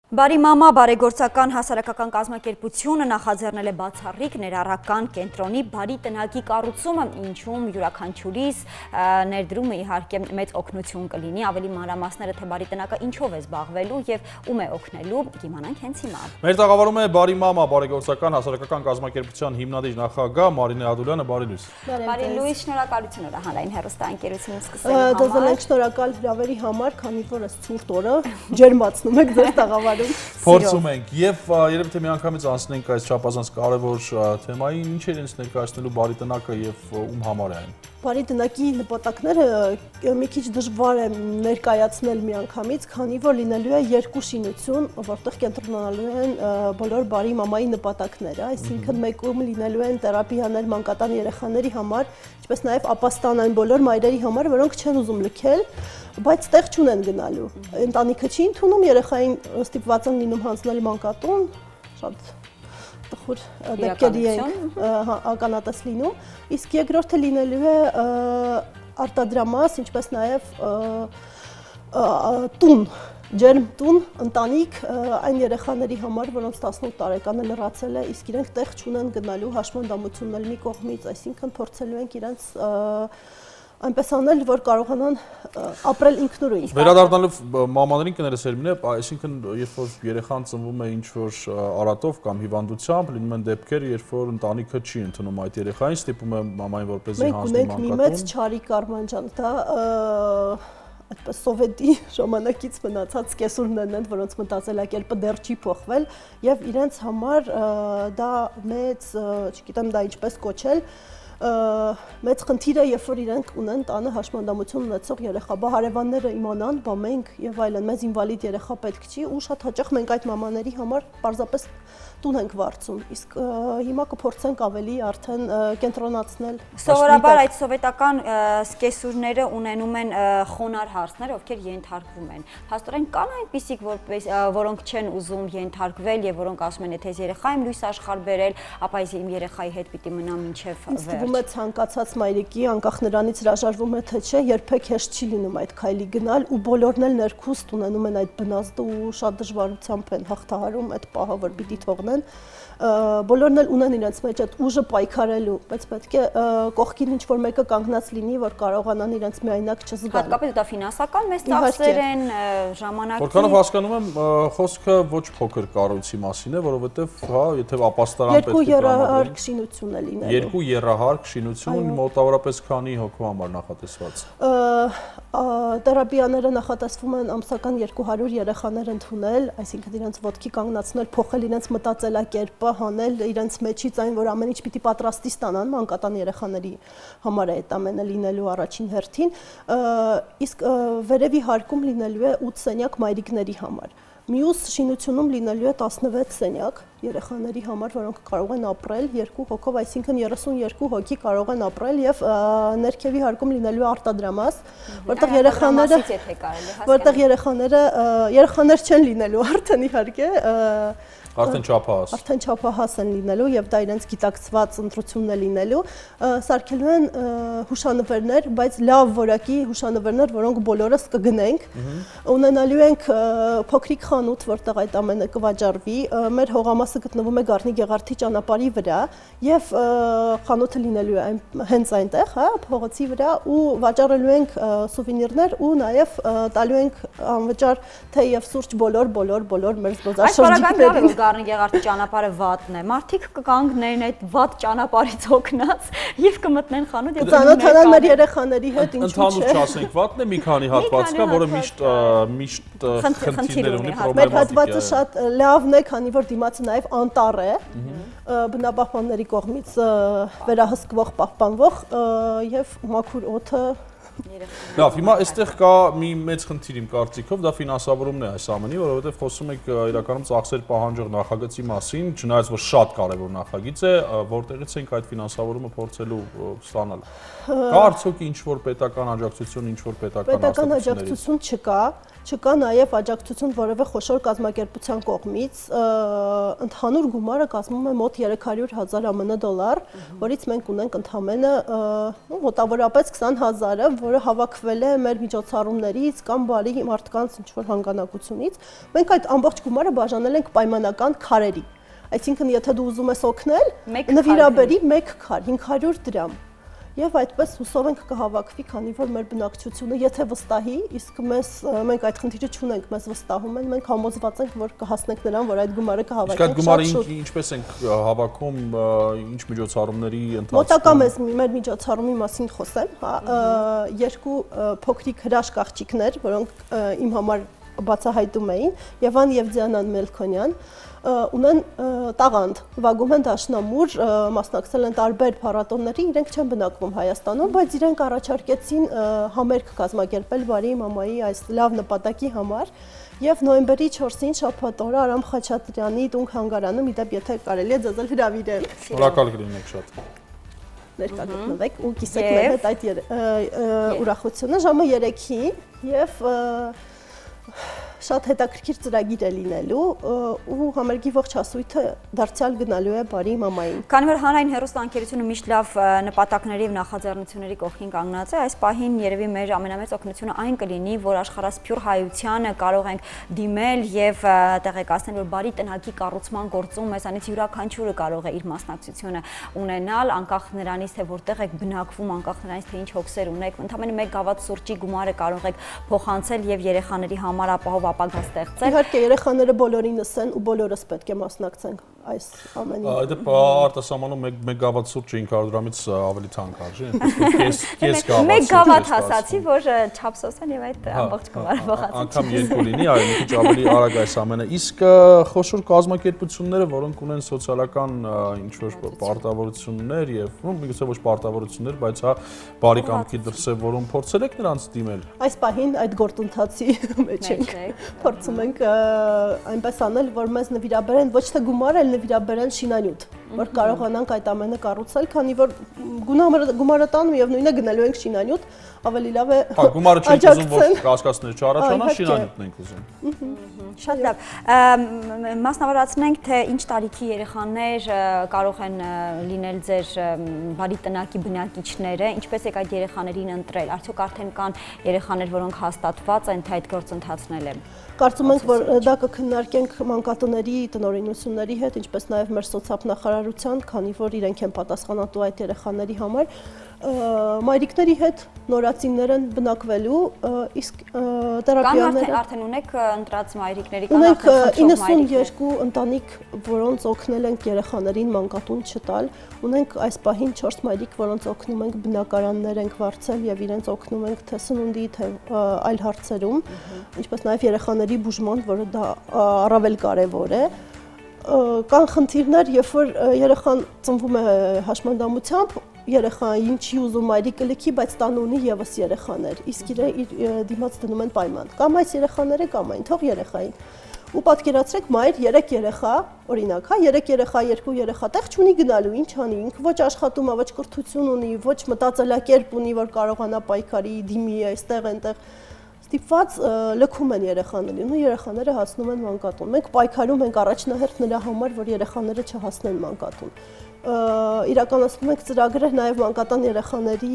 Բարի մամա բարեգործական հասարակական կազմակերպությունը նախաձեռնել է բացառիկ ներառական կենտրոնի բարի տնակի կառուցումը, ինչում յուրաքանչյուրիս ներդրումը իհարկե մեծ օգնություն կլինի, ավելի մանրամասները թե բարի տնակը ինչով է զբաղվելու եւ ում է օգնելու, կիմանանք հենց հիմա։ Մեր տաղավարում է բարի մամա բարեգործական հասարակական կազմակերպության հիմնադիր նախագահ Մարինե Ադուլյանը, բարի լույս։ Բարի լույս, շնորհակալություն հանրային հեռուստաընկերությունում սկսելու համար։ Դեզել շնորհակալ հրավերի համար, քանի որ այս ցուրտ օրը ջերմացնում եք ձեր տաղավարում։ Փորձում ենք եւ երբ թե միանգամից անցնենք այս չափազանց կարևոր թեմային, ինչ է իրենց ներկայացնելու բարի տնակը եւ ում համար է այն։ Բարի տնակի նպատակները մի քիչ դժվար է ներկայացնել միանգամից, քանի որ լինելու է երկու շինություն, որտեղ կենտրոնանալու են բոլոր բարի մամայի նպատակները, այսինքն մեկում լինելու են թերապիաներ մանկատան երեխաների համար, ինչպես նաեւ ապաստան այն բոլոր մայրերի համար, որոնք չեն ուզում լքել, բայց տեղ չունեն գնալու։ Ընտանիքը չի ընդունում երեխային ստիպված են լինում հանձնել մանկատուն, շատ տխուր դեպքերի ենք ականատես լինում, իսկ երկրորդը լինելու է արտադրամաս, ինչպես նաև տուն, ջերմ տուն, ընտանիք այն երեխաների համար, որոնց 18 տարեկանը լրացել է, իսկ իրենք տեղ չունեն գնալու հաշմանդամություններ մի կողմից, այսինքն փորձելու ենք իրենց այնպես անել, որ կարողանան ապրել ինքնուրույն։ Վերադառնալով մամաներին կներես Էրմինե, այսինքն երբ որ երեխան ծնվում է ինչ-որ արատով կամ հիվանդությամբ, լինում են դեպքեր, երբ որ ընտանիքը չի ընդունում այդ երեխային, ստիպում է մամային որպեսզի հանձնի մանկատուն։ Մենք ունենք մի մեծ Չարիկ Արմանջան, դա այդպես սովետի ժամանակից մնացած կեսուրներն են, որոնց մտածելակերպը դեռ չի փոխվել եւ իրենց համար դա մեծ, չգիտեմ դա ինչպես կոչել, մեծ խնդիր է, երբ որ իրենք ունեն տանը հաշմանդամություն ունեցող երեխա, բա հարևանները իմանան, բա մենք եւ այլն, մեզ ինվալիդ երեխա պետք չի ու շատ հաճախ մենք այդ մամաների համար պարզապես տուն ենք վարձում, իսկ հիմա կփորձենք ավելի արդեն կենտրոնացնել։ Սովորաբար այդ սովետական սկեսուրները ունենում են խոնար հարցներ, ովքեր ենթարկվում են։ Փաստորեն կան այնպիսիք, որոնք չեն ուզում ենթարկվել եւ որոնք ասում են, եթե ես երեխայիմ լույս աշխարհ բերել, ապա ես իմ երեխայի հետ պիտի մնամ մինչեւ վերջ։ Թվում է ցանկացած մայրիկի, անկախ նրանից հրաժարվում է թե չէ, երբեք հեշտ չի լինում այդ քայլի գնալ ու բոլորն էլ ներքուստ ունենում են այդ բնազդը ու շատ դժվարությամբ են հաղթահարում այդ պահը, որ պիտի թողնեն։ Բոլորն էլ ունեն իրենց մեջ այդ ուժը պայքարելու, բայց պետք է կողքին ինչ-որ մեկը կանգնած լինի, որ կարողանան իրենց միայնակ չզգան։ Հատկապես դա ֆինանսական մեծ ծախսեր են, ժամանակի։ Որքանով հասկանում եմ, խոսքը ոչ փոքր կառույցի մասին է, որովհետև, հա, եթե ապաստարան պետք է երկու եռահարկ շինություն է լինելու։ Երկու եռահարկ շինություն, մոտավորապես քանի հոգու համար նախատեսված։ Թերապիաները նախատեսվում են ամսական 200 երեխաներ ընդունել, այսինքն իրենց ոտքի կանգնացնել, փոխել իրենց մտածելակերպը, հանել իրենց մեջից այն, որ ամեն ինչ պիտի պատրաստի ստանան մանկատան երեխաների համար է այդ ամենը լինելու առաջին հերթին, իսկ վերևի հարկում լինելու է 8 սենյակ մայրիկների համար։ Մյուս շինությունում լինելու է 16 սենյակ երեխաների համար, որոնք կարող են ապրել 2 հոգով, այսինքն 32 հոգի կարող են ապրել եւ ներքևի հարկում լինելու է արտադրամաս, որտեղ երեխաներ չեն լինելու արդեն իհարկե Արդեն չափահաս։ Արդեն չափահաս են լինելու եւ դա իրենց գիտակցված ընտրությունն է լինելու, սարքելու են հուշանվերներ, բայց լավ որակի հուշանվերներ, որոնք բոլորս կգնենք, ունենալու ենք փոքրիկ խանութ, որտեղ այդ ամենը կվաճառվի, մեր հողամասը գտնվում է Գառնի Գեղարդի ճանապարհի վրա եւ խանութը լինելու է հենց այնտեղ, հա, փողոցի վրա ու վաճառելու ենք սուվենիրներ ու նաեւ տալու ենք անվճար թեյ եւ սուրճ բոլոր մեր զբոսաշրջիկներին։ Գառնի Գեղարդի ճանապարհը վատն է։ Մարդիկ կկանգնեն այդ վատ ճանապարհից օգնած եւ կմտնեն խանութ եւ ծանոթանան մեր երեխաների հետ, ինչու՞ չէ։ Ընդհանուր չասենք վատն է, մի քանի հատված կա, որը միշտ խնդիրներ ունի, պրոբլեմատիկ է։ Մեր հատվածը շատ լավն է, քանի որ դիմացը նաեւ անտառ է, բնապահպանների կողմից վերահսկվող, պահպանվող եւ մաքուր օդը Լավ, հիմա այստեղ կա մի մեծ խնդիր իմ կարծիքով, դա ֆինանսավորումն է այս ամենի, որովհետև խոսում եք իրականում ծախսեր պահանջող նախագծի մասին, չնայած որ շատ կարևոր նախագիծ է, որտեղից ենք այդ ֆինանսավորումը փորձելու ստանալ։ Կա արդյոք ինչ-որ պետական աջակցություն, ինչ-որ պետական աջակցություն չկա, չկա նաև աջակցություն որևէ խոշոր կազմակերպության կողմից, ընդհանուր գումարը կազմում է մոտ 300,000 ԱՄՆ դոլար, որից մենք ունենք ընդամենը մոտավորապես 20,000-ը, որը հավաքվել է մեր միջոցառումներից կամ բարի մարդկանց ինչ-որ հանգանակությունից։ Մենք այդ ամբողջ գումարը բաժանել ենք պայմանական քարերի։ Այսինքն, եթե դու ուզում ես օգնել, նվիրաբերի 1 քար, 500 դրամ։ Եվ այդպես հուսով ենք կհավաքվի, քանի որ մեր բնակչությունը եթե վստահի, իսկ մենք այդ խնդիրը չունենք, մեզ վստահում են, մենք համոզված ենք, որ կհասնենք նրան, որ այդ գումարը կհավաքենք։ Իսկ այդ գումարը ինչպես ենք հավաքում, ինչ միջոցառումների ընթացքում։ Մոտակա մեր միջոցառումի մասին խոսեմ, երկու փոքրիկ հրաշք աղջիկներ, որոնք իմ համար բացահայտում էին, Եվան եւ Դիանան Մելքոնյան, ունեն տաղանդ, վագում են դաշնամուր, մասնակցել են տարբեր փառատոների, իրենք չեն բնակվում Հայաստանում, բայց իրենք առաջարկեցին համերգ կազմակերպել Բարի մամայի այս լավ նպատակի համար եւ նոյեմբերի 4-ին շաբաթ օրը Արամ Խաչատրյանի տուն հանգարանը, իդեպ եթե կարելի է ձեզ հրավիրել։ Շնորհակալ կլինենք շատ։ Ներկա գտնվեք ու կիսեք մեր հետ այդ ուրախությունը ժամը 3-ին եւ շատ հետաքրքիր ծրագիր է լինելու ու համերգի ողջ հասույթը դարձյալ գնալու է Բարի մամային։ Քանի որ հանրային հեռուստաընկերությունը միշտ լավ նպատակների եւ նախաձեռնությունների կողքին կանգնած է, այս պահին երևի մեր ամենամեծ օգնությունը այն կլինի, որ աշխարհասփյուռ հայությանը կարող ենք դիմել եւ տեղեկացնել, որ Բարի տնակի կառուցման գործում մեզանից յուրաքանչյուրը կարող է իր մասնակցությունը ունենալ, անկախ նրանից թե որտեղ եք բնակվում, անկախ նրանից թե ինչ հոգսեր ունեք, ընդամենը 1 գավաթ սուրճի գումարը կարող եք փոխանցել եւ երեխաների համար ապահով ապագա ստեղծել։ Իհարկե երեխաները բոլորինս են ու բոլորս պետք է մասնակցենք այս ամենին։ Այդ արտասահմանում 1 գավաթ սուրճը 500 դրամից ավելի թանկ արժի, այնպես կես գավաթ։ 1 գավաթ հասացի, որ չափսոսեն եւ այդ ամբողջ գումարը փոխացի։ Անկամ 2 լինի, այո, մի քիչ ավելի արագ այս ամենը։ Իսկ խոշոր կազմակերպությունները, որոնք ունեն սոցիալական ինչ-որ պարտավորություններ եւ միգուցե ոչ պարտավորություններ, բայց հա բարի կամքի դրսեւորում փորձել եք նրանց դիմել։ Այս պահին այդ գործընթացի մեջ ենք։ Փորձում ենք այնպես անել, որ մեզ նվիրաբերեն ոչ թե գումար, այլ նվիրաբերեն շինանյութ, որ կարողանանք այդ ամենը կառուցել, քանի որ գումարը տանում եւ նույնը գնելու ենք շինանյութ, ավելի լավ է։ Հա, գումարը չենք ուզում, որ կասկածներ չառաջանա, շինանյութն ենք ուզում։ Շատ լավ։ Մասնավորացնենք, թե ինչ տարիքի երեխաներ կարող են լինել ձեր Բարի տնակի բնակիչները, ինչպես եք այդ երեխաներին ընտրել, արդյոք արդեն կան երեխաներ, որոնք հաստատված են, թե այդ գործընթացն է։ Կարծում ենք, որ դա կքննարկենք մանկատների տնօրինությունների հետ, ինչպես նաև մեր սոցիալնախարարության, քանի որ իրենք են պատասխանատու այդ երեխաների համար, մայրիկների հետ նորածիններ են բնակվելու, իսկ թերապիաները արդեն ունեք ընտրած մայրիկների կամ արդեն 92 ընտանիք, որոնց օգնել ենք երեխաներին մանկատուն չտալ, ունենք այս պահին 4 մայրիկ, որոնց օգնում ենք բնակարաններ ենք վարձել եւ իրենց օգնում ենք թե սնունդի, թե այլ հարցերում, ինչպես նաև երեխաների բուժման, որը դա առավել կարևոր է։ Կան խնդիրներ, երբ որ երեխան ծնվում է հաշմանդամությամբ, երեխային չի ուզում մայրիկը լքի, բայց տանը ունի եւս երեխաներ, իսկ իր դիմաց դնում են պայման։ Կամ այս երեխաները կամ այն, թող երեխային։ Ու պատկերացրեք մայր 3 երեխա, օրինակ, հա, 3 երեխա, 2 երեխա տեղ չունի գնալու, ինչ անի, ինքը ոչ աշխատում է, ոչ կրթություն ունի, ոչ մտածելակերպ ունի, որ կարողանա պայքարի, դիմի այստեղ այնտեղ։ Ստիպված լքում են երեխաներին ու երեխաները հասնում են մանկատուն։ Մենք պայքարում ենք առաջնահերթ նրա համար, որ երեխաները չհասնեն մանկատուն։ Իրականացնում ենք ծրագրեր նաև մանկատան երեխաների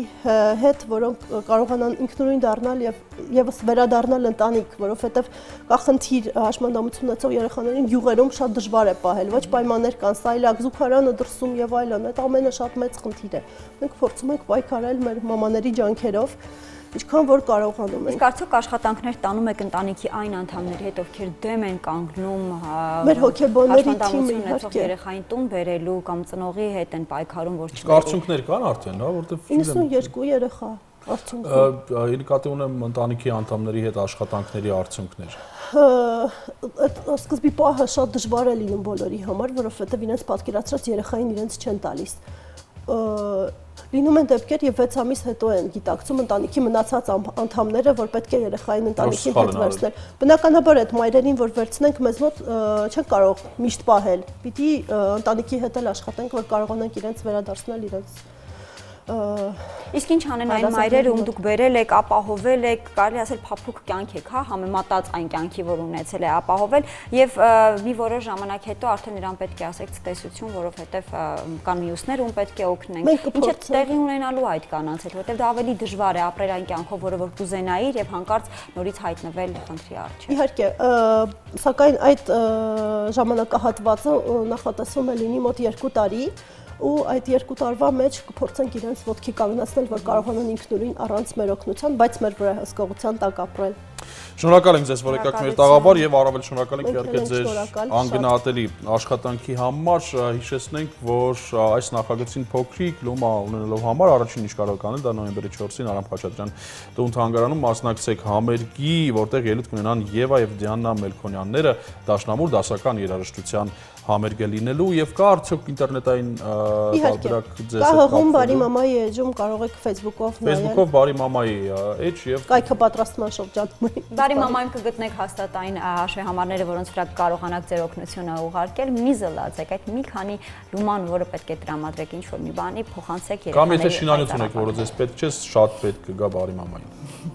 հետ, որոնք կարողանան ինքնուրույն դառնալ եւ եւս վերադառնալ ընտանիք, որովհետեւ կա խնդիր հաշմանդամություն ունեցող երեխաներին գյուղերում շատ դժվար է պահել, ոչ պայմաններ կան, սայլակ, զուգարանը դրսում եւ այլն, այդ ամենը շատ մեծ խնդիր է։ Մենք փորձում ենք պայքարել մեր մամաների ջանքերով, ինչքան որ կարողանում ենք։ Իսկ արդյոք աշխատանքներ տանում եք ընտանիքի այն անդամների հետ, ովքեր դեմ են կանգնում մեր հոգեբանների թիմի իհարկե երեխային տուն բերելու կամ ծնողի հետ են պայքարում, որ չբերեն։ Արդյունքներ կան արդեն, հա, որտեղ 92 երեխա արդյունքում։ Նկատի ունեմ ընտանիքի անդամների հետ աշխատանքների արդյունքներ։ Սկզբի պահը շատ դժվար է լինում բոլորի համար, որովհետև իրենց պատկերացրած երեխային իրենց չեն տալիս։ Լինում են դեպքեր եւ 6 ամիս հետո են գիտակցում ընտանիքի մնացած անդամները, որ պետք է երեխային ընտանիքին հետ վերցնել։ Բնականաբար այդ մայրերին, որ վերցնենք մեզ մոտ, չեն կարող միշտ պահել։ Պիտի ընտանիքի հետ էլ աշխատենք, որ կարողանանք իրենց վերադարձնել իրենց Իսկ ինչ անեն այն մայրերը, ում դուք բերել եք, ապահովել եք, կարելի ասել փափուկ կյանք եք, հա, համեմատած այն կյանքի, որ ունեցել է ապահովել, եւ մի որոշ ժամանակ հետո արդեն իրան պետք է ասեք ցտեսություն, որովհետեւ կան մյուսներ, ում պետք է օգնենք։ Ինչ է տեղի ունենալու այդ կանանց հետ, որովհետեւ դա ավելի դժվար է ապրել այն կյանքով, որը որ կուզենայի եւ հանկարծ նորից հայտնվել խնդրի առջև։ Իհարկե, սակայն այդ ժամանակահատվածը նախատեսվում է լինի մոտ 2 տարի, ու այդ 2 տարվա մեջ կփորձենք իրենց ոտքի կանգնացնել, որ կարողանան ինքնուրույն առանց մեր օգնության, բայց մեր վրա հսկողության տակ ապրել։ Շնորհակալ ենք ձեզ, որ եկաք մեր տաղավար եւ առավել շնորհակալ ենք իհարկե ձեր անգնահատելի աշխատանքի համար։ Հիշեցնենք, որ այս նախագծին փոքրիկ լումա ունենալով համար առաջին ինչ կարող կանել դա նոյեմբերի 4-ին Արամ Խաչատրյան տուն-թանգարանում մասնակցեք համերգի, որտեղ ելույթ կունենան Եվա եւ Դիանա Մելքոնյանները դաշնամուր դասական երաժշտության համերգ լինելու եւ կա արդյոք ինտերնետային տարբերակ ձեզ հետ կապելու։ Կա հղում Բարի մամայի էջում կարող եք Facebook-ով նայել։ Facebook-ով Բարի մամայի էջ եւ կայքը պատրաստման շրջանում։ Բարի մամայում կգտնեք հաստատ այն հաշվեհամարները, որոնց վրա կարողանաք ձեր օգնությունը ուղարկել։ Մի զլացեք այդ մի քանի լուման, որը պետք է տրամադրեք ինչ-որ մի բանի, փոխանցեք երեխաների։ Կամ եթե շինանյութ ունեք, որը ձեզ պետք չէ, շատ պետք կգա Բարի մամային։